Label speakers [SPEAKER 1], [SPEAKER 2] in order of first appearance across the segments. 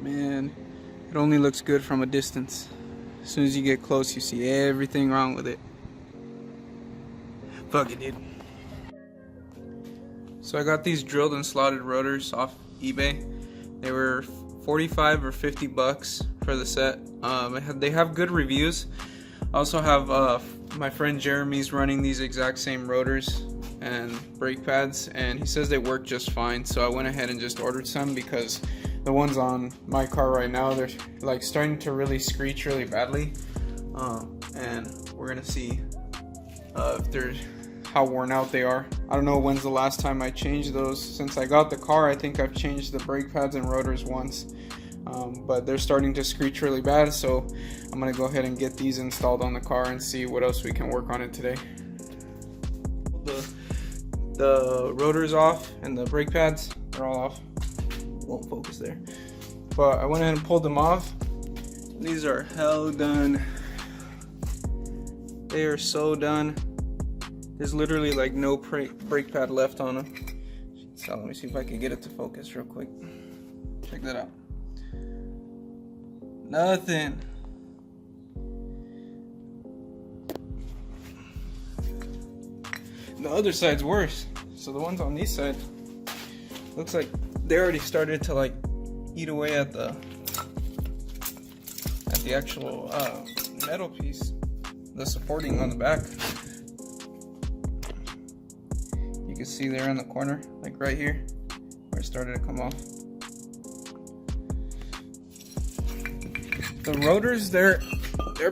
[SPEAKER 1] man, it only looks good from a distance. As soon as you get close, you see everything wrong with it. Fuck it, dude. So I got these drilled and slotted rotors off eBay. They were 45 or 50 bucks for the set. They have good reviews. I also have my friend Jeremy's running these exact same rotors and brake pads, and he says they work just fine. So I went ahead and just ordered some because the ones on my car right now, they're like starting to really screech really badly, and we're gonna see if they're how worn out they are. I don't know when's the last time I changed those. Since I got the car, I think I've changed the brake pads and rotors once, but they're starting to screech really bad, so I'm gonna go ahead and get these installed on the car and see what else we can work on it today. The rotors off and the brake pads, they're all off. Won't focus there, but I went ahead and pulled them off. These are hell done. They are so done. There's literally like no brake pad left on them. So let me see if I can get it to focus real quick. Check that out. Nothing. The other side's worse. So the ones on this side, looks like they already started to like eat away at the actual metal piece, the supporting on the back. You can see there in the corner, like right here, where it started to come off. The rotors, they're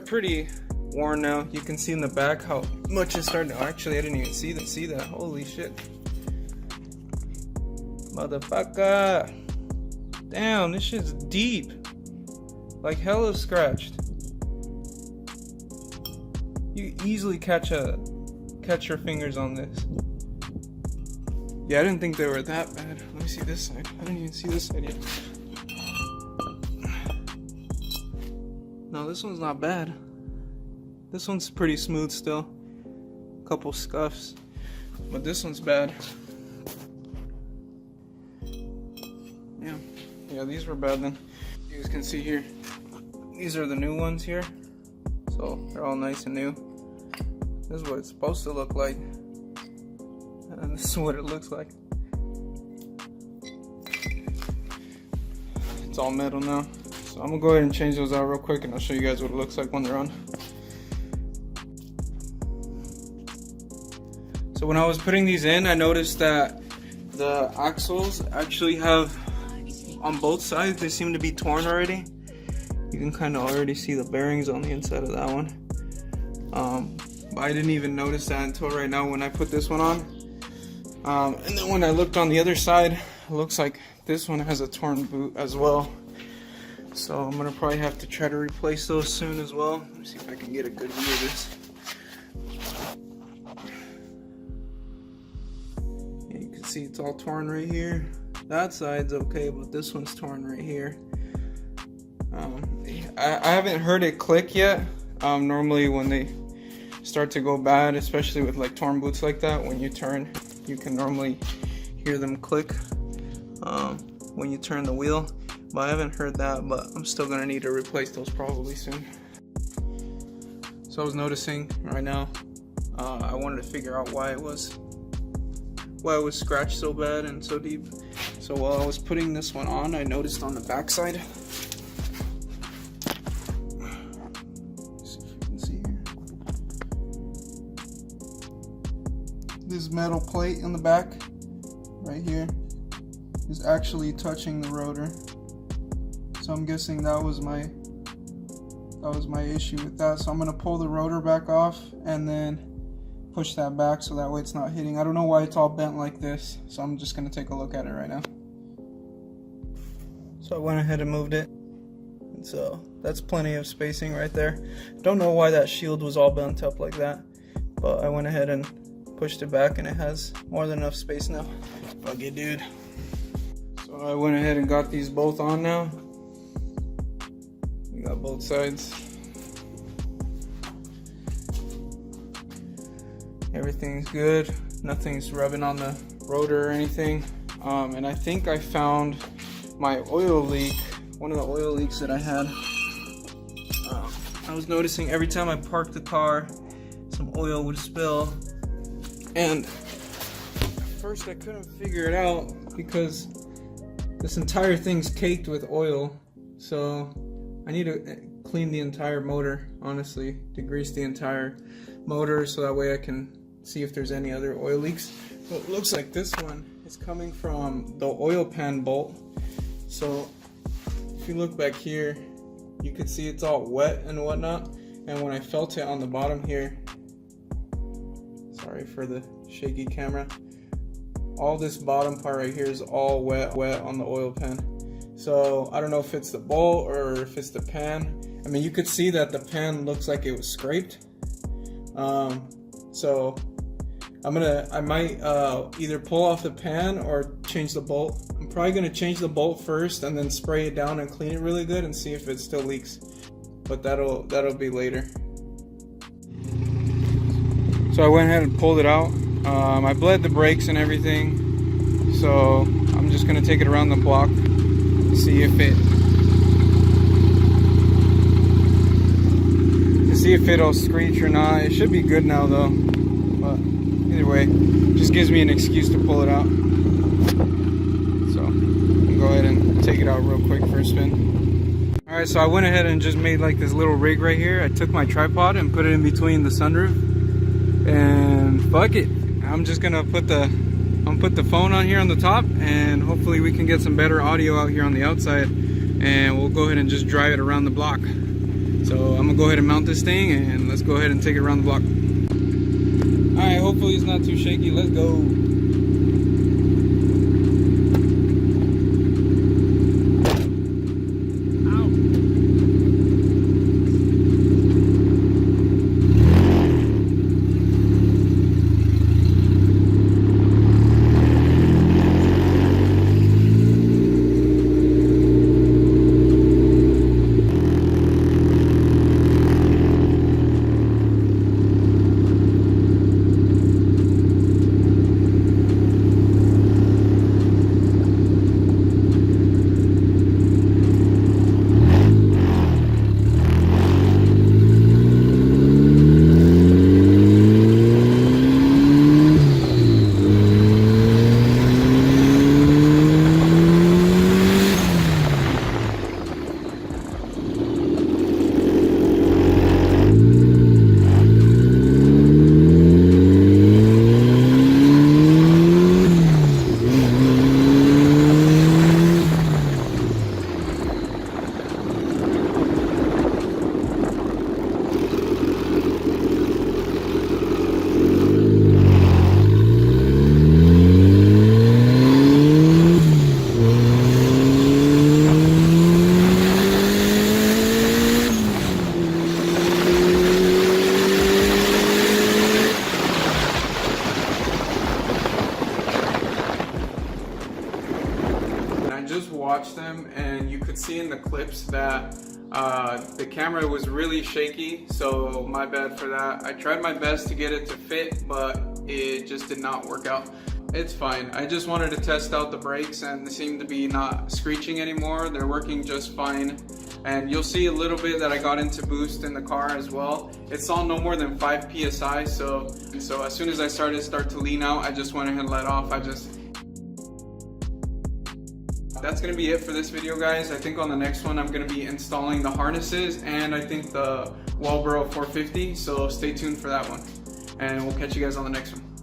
[SPEAKER 1] pretty worn now. You can see in the back how much it's starting to. Actually, I didn't even see that. Holy shit, motherfucker! Damn, this shit's deep, like hella scratched. You easily catch your fingers on this. Yeah, I didn't think they were that bad. Let me see this side. I didn't even see this side yet. No, this one's not bad. This one's pretty smooth still. Couple scuffs, but this one's bad. Yeah, these were bad then. You guys can see here, these are the new ones here. So they're all nice and new. This is what it's supposed to look like. And this is what it looks like. It's all metal now. So I'm gonna go ahead and change those out real quick, and I'll show you guys what it looks like when they're on. So when I was putting these in, I noticed that the axles actually have, on both sides, they seem to be torn already. You can kind of already see the bearings on the inside of that one. But I didn't even notice that until right now when I put this one on. And then when I looked on the other side, it looks like this one has a torn boot as well. So I'm gonna probably have to try to replace those soon as well. Let me see if I can get a good view of this. Yeah, you can see it's all torn right here. That side's okay, but this one's torn right here. I haven't heard it click yet. Normally when they start to go bad, especially with like torn boots like that, when you turn, you can normally hear them click when you turn the wheel. But I haven't heard that, but I'm still gonna need to replace those probably soon. So I was noticing right now, I wanted to figure out why it was scratched so bad and so deep. So while I was putting this one on, I noticed on the back side, see if you can see here, this metal plate in the back right here is actually touching the rotor. So I'm guessing that was my issue with that. So I'm gonna pull the rotor back off and then push that back so that way it's not hitting. I don't know why it's all bent like this, so I'm just gonna take a look at it right now. So I went ahead and moved it, and so that's plenty of spacing right there. Don't know why that shield was all bent up like that, but I went ahead and pushed it back and it has more than enough space now. Fuck it, dude. So I went ahead and got these both on now. We got both sides. Everything's good. Nothing's rubbing on the rotor or anything. And I think I found my oil leak one of the oil leaks that I had. I was noticing every time I parked the car, some oil would spill. And at first I couldn't figure it out because this entire thing's caked with oil. So I need to clean the entire motor, honestly, degrease the entire motor so that way I can see if there's any other oil leaks. But it looks like this one is coming from the oil pan bolt. So if you look back here, you could see it's all wet and whatnot. And when I felt it on the bottom here, sorry for the shaky camera, all this bottom part right here is all wet on the oil pan. So I don't know if it's the bolt or if it's the pan. I mean, you could see that the pan looks like it was scraped. So I might either pull off the pan or change the bolt. I'm probably gonna change the bolt first and then spray it down and clean it really good and see if it still leaks. But that'll be later. So I went ahead and pulled it out. I bled the brakes and everything. So I'm just gonna take it around the block to see if it'll screech or not. It should be good now though. But either way, just gives me an excuse to pull it out. So I'll go ahead and take it out real quick for a spin. Alright, so I went ahead and just made like this little rig right here. I took my tripod and put it in between the sunroof. And fuck it. I'm just gonna put the phone on here on the top, and hopefully we can get some better audio out here on the outside, and we'll go ahead and just drive it around the block. So I'm gonna go ahead and mount this thing, and let's go ahead and take it around the block. Alright, hopefully it's not too shaky. Let's go. Watch them, and you could see in the clips that the camera was really shaky, so my bad for that. I tried my best to get it to fit, but it just did not work out. It's fine. I just wanted to test out the brakes, and they seem to be not screeching anymore. They're working just fine. And you'll see a little bit that I got into boost in the car as well. It saw no more than 5 PSI, so as soon as I started to lean out, I just went ahead and let off. That's gonna be it for this video, guys. I think on the next one I'm gonna be installing the harnesses and I think the Walbro 450, so stay tuned for that one, and we'll catch you guys on the next one.